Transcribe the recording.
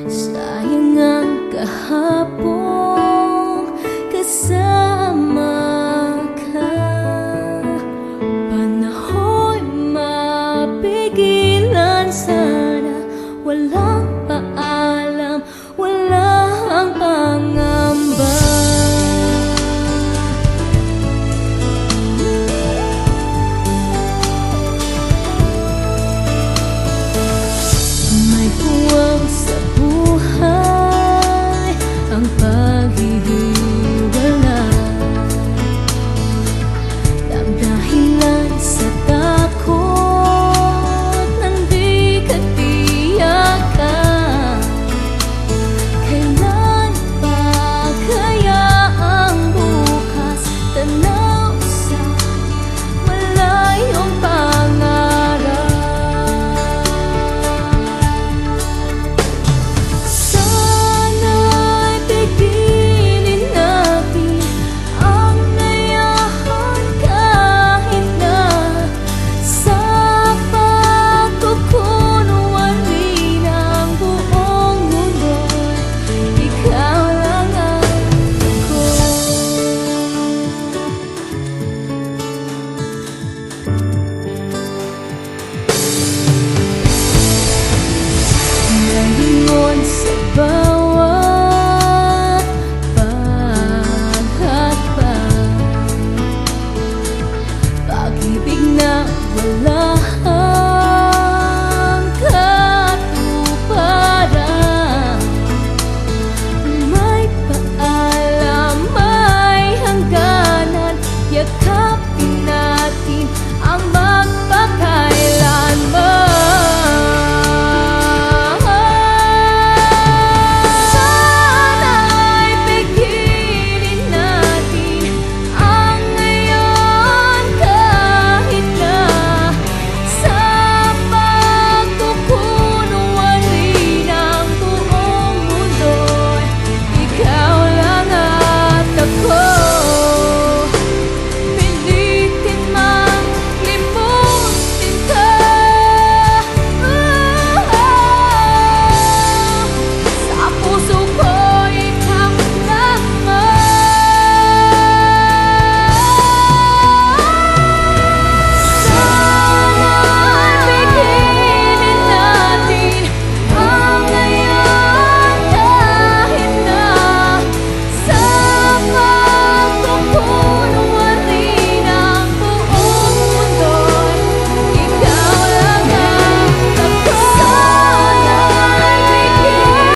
Sayang ang kahapon kasama ka. Panahon mapigilan sana, walang paalam, walang pangamba. May puwang sa buhay ang paghihiwalay, ang dahilan sa takot nang di ka tiyakan. Kailan pa kaya ang bukas, tanaw sa malayong pangarap? Sana'y pigilin natin ang layahan kahit na sa pagkukunwari ng buong mundo'y ikaw lang ako. Nalingon sa bawat